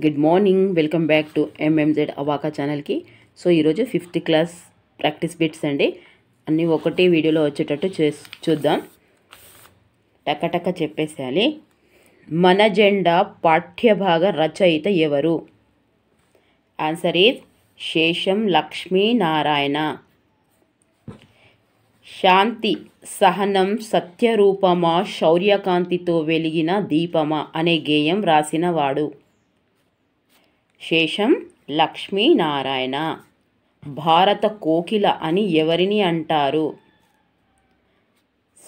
Good morning, welcome back to MMZ అవాకా ఛానల్కి. So ఈరోజు 5th క్లాస్ ప్రాక్టీస్ బిట్స్ అండి. అన్నీ ఒకటే వీడియోలో వచ్చేటట్టు చూద్దాం. టక్క చెప్పేసేయాలి. మన జెండా పాఠ్యభాగ రచయిత ఎవరు? ఆన్సర్ ఈజ్ శేషం లక్ష్మీనారాయణ. శాంతి సహనం సత్యరూపమా శౌర్యకాంతితో వెలిగిన దీపమా అనే గేయం రాసినవాడు? శేషం లక్ష్మీనారాయణ. భారత కోకిల అని ఎవరిని అంటారు?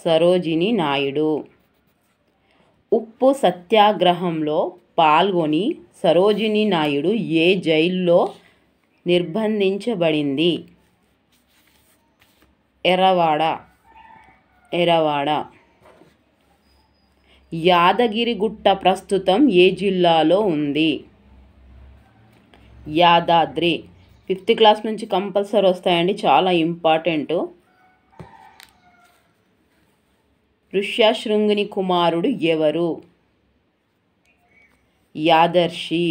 సరోజిని నాయుడు. ఉప్పు సత్యాగ్రహంలో పాల్గొని సరోజిని నాయుడు ఏ జైల్లో నిర్బంధించబడింది? ఎర్రవాడ. యాదగిరిగుట్ట ప్రస్తుతం ఏ జిల్లాలో ఉంది? యాదాద్రి. 5th క్లాస్ నుంచి కంపల్సరీ వస్తాయండి, చాలా ఇంపార్టెంట్. ఋష్యశృంగుని కుమారుడు ఎవరు? యాదర్శి.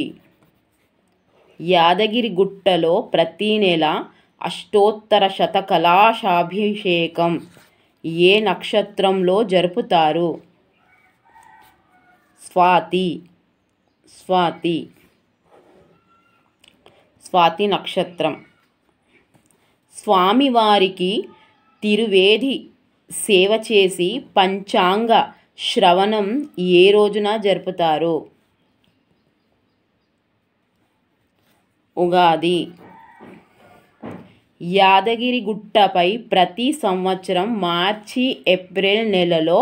యాదగిరిగుట్టలో ప్రతి నెల అష్టోత్తర శతకలశాభిషేకం ఏ నక్షత్రంలో జరుపుతారు? స్వాతి నక్షత్రం. స్వామివారికి తిరువేది సేవ చేసి పంచాంగ శ్రవణం ఏ రోజున జరుపుతారు? ఉగాది. యాదగిరిగుట్టపై ప్రతి సంవత్సరం మార్చి ఏప్రిల్ నెలలో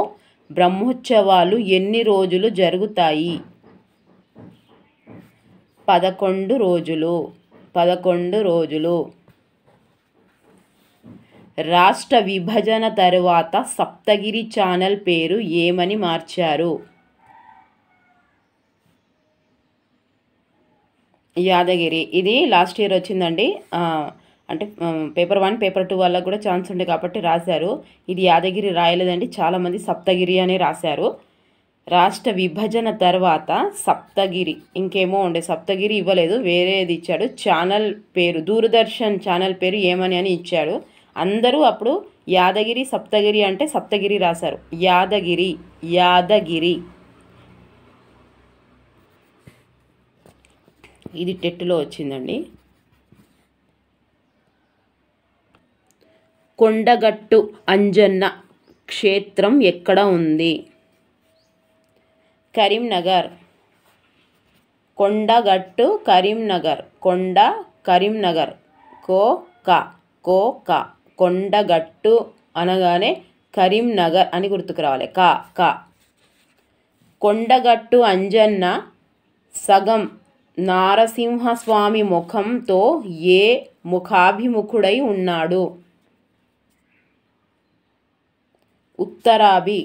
బ్రహ్మోత్సవాలు ఎన్ని రోజులు జరుగుతాయి? 11 రోజులు. రాష్ట్ర విభజన తరువాత సప్తగిరి ఛానల్ పేరు ఏమని మార్చారు? యాదగిరి. ఇది లాస్ట్ ఇయర్ వచ్చిందండి. అంటే పేపర్ 1 పేపర్ 2 వాళ్ళకు కూడా ఛాన్స్ ఉండే కాబట్టి రాశారు. ఇది యాదగిరి రాయలేదండి, చాలామంది సప్తగిరి అని రాశారు. రాష్ట్ర విభజన తర్వాత సప్తగిరి, ఇంకేమో ఉండే సప్తగిరి ఇవ్వలేదు, వేరేది ఇచ్చాడు. ఛానల్ పేరు దూరదర్శన్ ఛానల్ పేరు ఏమని అని ఇచ్చాడు. అందరూ అప్పుడు యాదగిరి సప్తగిరి అంటే సప్తగిరి రాశారు. యాదగిరి. ఇది టెట్లో వచ్చిందండి. కొండగట్టు అంజన్న క్షేత్రం ఎక్కడ ఉంది? కరీంనగర్. కొండగట్టు కరీంనగర్. కరీంనగర్. కొండగట్టు అనగానే కరీంనగర్ అని గుర్తుకు రావాలి. కొండగట్టు అంజన్న సగం నారసింహస్వామి ముఖంతో ఏ ముఖాభిముఖుడై ఉన్నాడు? ఉత్తరాభి.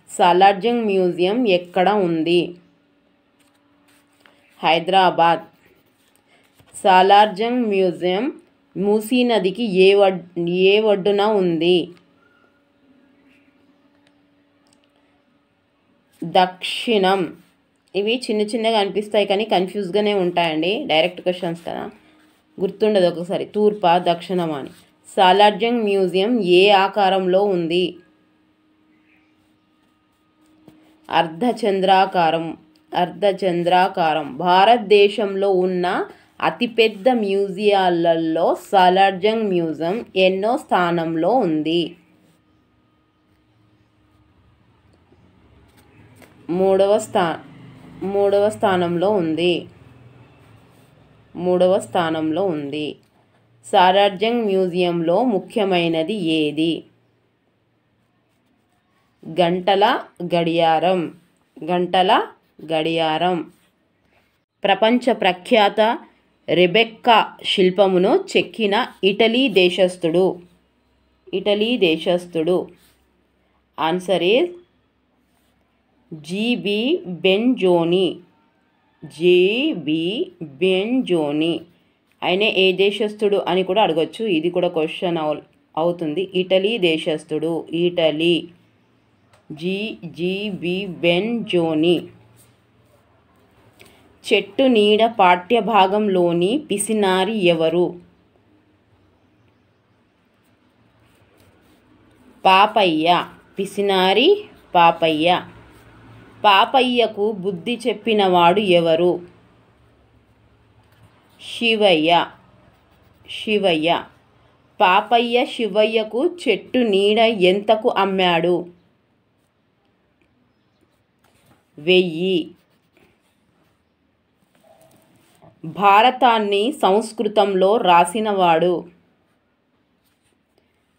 సాలార్జంగ్ మ్యూజియం ఎక్కడ ఉంది? హైదరాబాద్. సాలార్జంగ్ మ్యూజియం మూసీ నదికి ఏ ఒడ్డున ఉంది? దక్షిణం. ఇవి చిన్నగా అనిపిస్తాయి కానీ కన్ఫ్యూజ్గానే ఉంటాయండి, డైరెక్ట్ క్వశ్చన్స్ కదా, గుర్తుండదు ఒకసారి. తూర్పా దక్షిణమా అని. సాలార్జంగ్ మ్యూజియం ఏ ఆకారంలో ఉంది? అర్ధచంద్రాకారం. భారతదేశంలో ఉన్న అతిపెద్ద మ్యూజియాలలో సాలార్జంగ్ మ్యూజియం ఎన్నో స్థానంలో ఉంది? 3వ స్థానంలో ఉంది. సాలార్జంగ్ మ్యూజియంలో ముఖ్యమైనది ఏది? గంటల గడియారం. ప్రపంచ ప్రఖ్యాత రెబెక్కా శిల్పమును చెక్కిన ఇటలీ దేశస్థుడు. Answer is GB Benzoni. ఆయన ఏ దేశస్థుడు అని కూడా అడగొచ్చు, ఇది కూడా క్వశ్చన్ అవుతుంది. ఇటలీ దేశస్థుడు. జీజీబీ బెంజోని. చెట్టు నీడ పాఠ్యభాగంలోని పిసినారి ఎవరు? పాపయ్య. పిసినారి పాపయ్య. పాపయ్యకు బుద్ధి చెప్పినవాడు ఎవరు? శివయ్య. శివయ్య. పాపయ్య శివయ్యకు చెట్టు నీడ ఎంతకు అమ్మాడు? 1000. భారతాన్ని సంస్కృతంలో రాసినవాడు?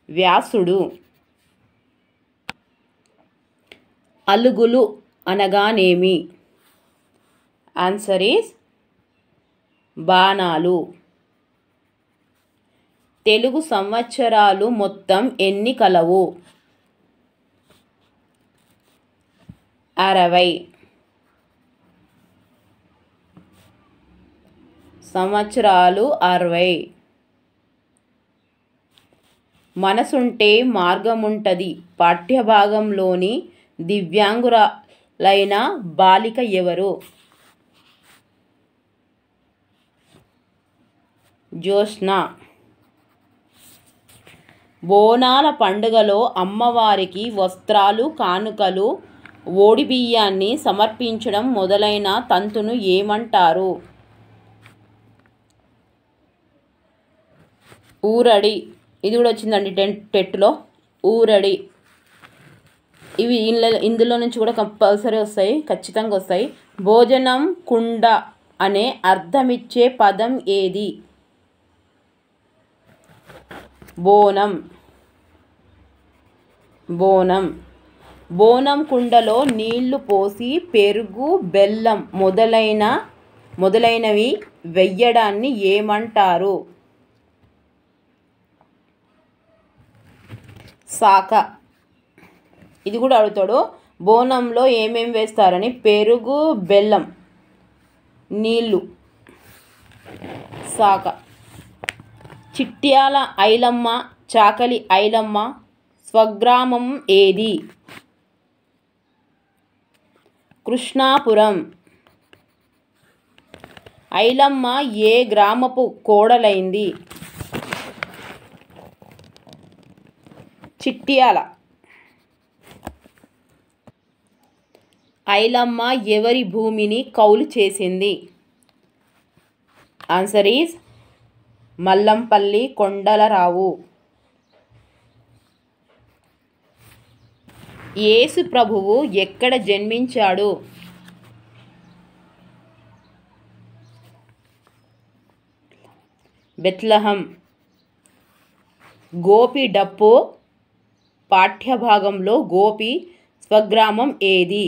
వ్యాసుడు. అలుగులు అనగానేమి? ఆన్సర్ ఈస్ బాణాలు. తెలుగు సంవత్సరాలు మొత్తం ఎన్ని కలవు? 60. సంవత్సరాలు 60. మనసుంటే మార్గముంటది పాఠ్యభాగంలోని దివ్యాంగురాలైన బాలిక ఎవరు? జ్యోత్స్న. బోనాల పండుగలో అమ్మవారికి వస్త్రాలు, కానుకలు, ఓడిబియ్యాన్ని సమర్పించడం మొదలైన తంతును ఏమంటారు? ఊరడి. ఇది కూడా వచ్చిందండి టెట్లో. ఊరడి. ఇవి ఇందులో నుంచి కూడా కంపల్సరీ వస్తాయి, ఖచ్చితంగా వస్తాయి. భోజనం కుండ అనే అర్థమిచ్చే పదం ఏది? బోనం. బోనం. బోనం కుండలో నీళ్లు పోసి పెరుగు, బెల్లం మొదలైనవి వెయ్యడాన్ని ఏమంటారు? సాక. ఇది కూడా అడుగుతాడు. బోనంలో ఏమేం వేస్తారని. పెరుగు, బెల్లం, నీళ్ళు. సాక. చిట్యాల ఐలమ్మ, చాకలి ఐలమ్మ స్వగ్రామం ఏది? కృష్ణాపురం. ఐలమ్మ ఏ గ్రామపు కోడలైంది? చిట్యాల. ఐలమ్మ ఎవరి భూమిని కౌలు చేసింది? Answer is Mallampalli Kondalarao. యేసు ప్రభువు ఎక్కడ జన్మించాడు? బెత్లహం. గోపి డప్పు పాఠ్యభాగంలో గోపి స్వగ్రామం ఏది?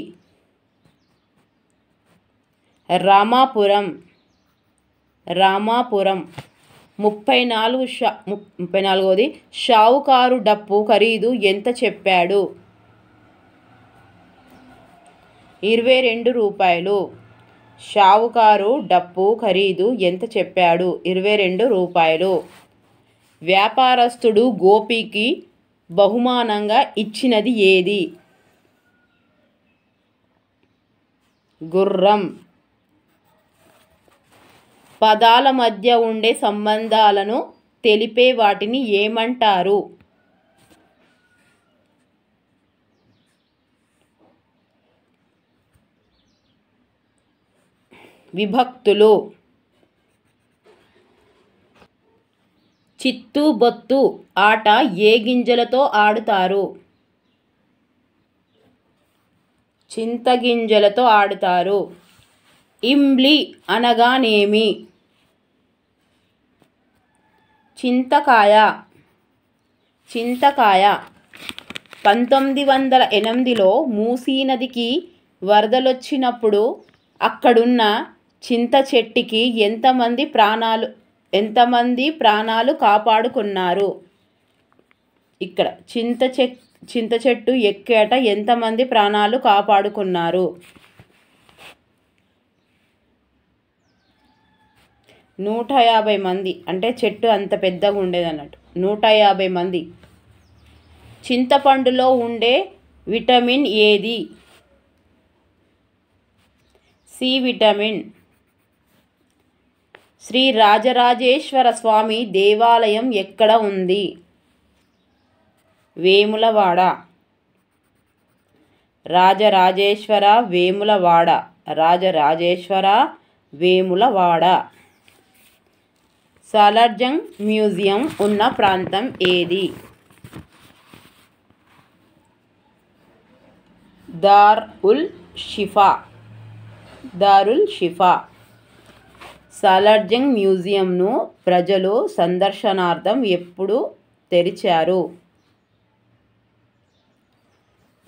రామాపురం. రామాపురం. 34ది షావుకారు డప్పు ఖరీదు ఎంత చెప్పాడు? 22 రూపాయలు. షావుకారు డప్పు ఖరీదు ఎంత చెప్పాడు? 22 రూపాయలు. వ్యాపారస్తుడు గోపికి బహుమానంగా ఇచ్చినది ఏది? గుర్రం. పదాల మధ్య ఉండే సంబంధాలను తెలిపే వాటిని ఏమంటారు? విభక్తులు. చిత్తు బొత్తు ఆట ఏ గింజలతో ఆడుతారు? చింతగింజలతో ఆడుతారు. ఇంబ్లి అనగానేమి? చింతకాయ. చింతకాయ. 1908లో మూసీ నదికి వరదలొచ్చినప్పుడు అక్కడున్న చింత చెట్టుకి ఎంతమంది ప్రాణాలు కాపాడుకున్నారు? ఇక్కడ చింత చెట్టు ఎక్కేట ఎంతమంది ప్రాణాలు కాపాడుకున్నారు? 150 మంది. అంటే చెట్టు అంత పెద్దగా ఉండేది అన్నట్టు. 150 మంది. చింతపండులో ఉండే విటమిన్ ఏది? C vitamin. శ్రీ రాజరాజేశ్వర స్వామి దేవాలయం ఎక్కడ ఉంది? వేములవాడ. రాజరాజేశ్వర వేములవాడ. రాజరాజేశ్వర వేములవాడ. సాలార్జంగ్ మ్యూజియం ఉన్న ప్రాంతం ఏది? దారుల్ షిఫా. దారుల్ షిఫా. సాలార్జంగ్ మ్యూజియంను ప్రజలు సందర్శనార్థం ఎప్పుడు తెరిచారు?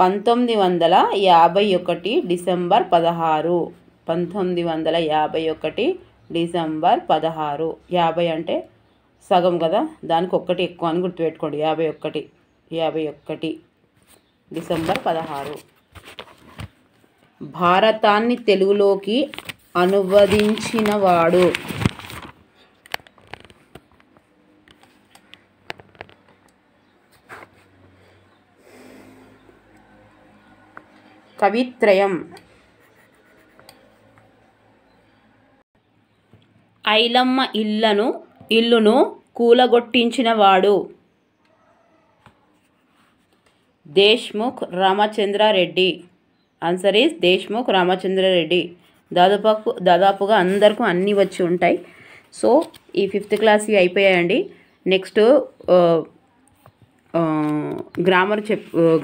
1951 డిసెంబర్ 16. 1951 డిసెంబర్ 16. 50 అంటే సగం కదా, దానికి ఒక్కటి ఎక్కువ అని గుర్తుపెట్టుకోండి. 51 డిసెంబర్ 16. భారతాన్ని తెలుగులోకి అనువదించినవాడు? కవిత్రయం. ఐలమ్మ ఇల్లును కూలగొట్టించినవాడు? దేశ్ముఖ్ రామచంద్రారెడ్డి. Answer is Deshmukh Ramachandrareddy. దాదాపుగా అందరికీ అన్నీ వచ్చి ఉంటాయి. సో ఈ 5th క్లాస్ అయిపోయాయండి. నెక్స్ట్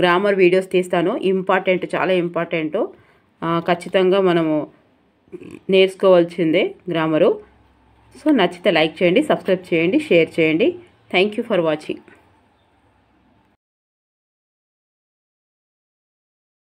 గ్రామర్ వీడియోస్ తీస్తాను. ఇంపార్టెంట్, చాలా ఇంపార్టెంట్. ఖచ్చితంగా మనము నేర్చుకోవాల్సిందే గ్రామరు. సో నచ్చితే లైక్ చేయండి, సబ్స్క్రైబ్ చేయండి, షేర్ చేయండి. Thank you for watching.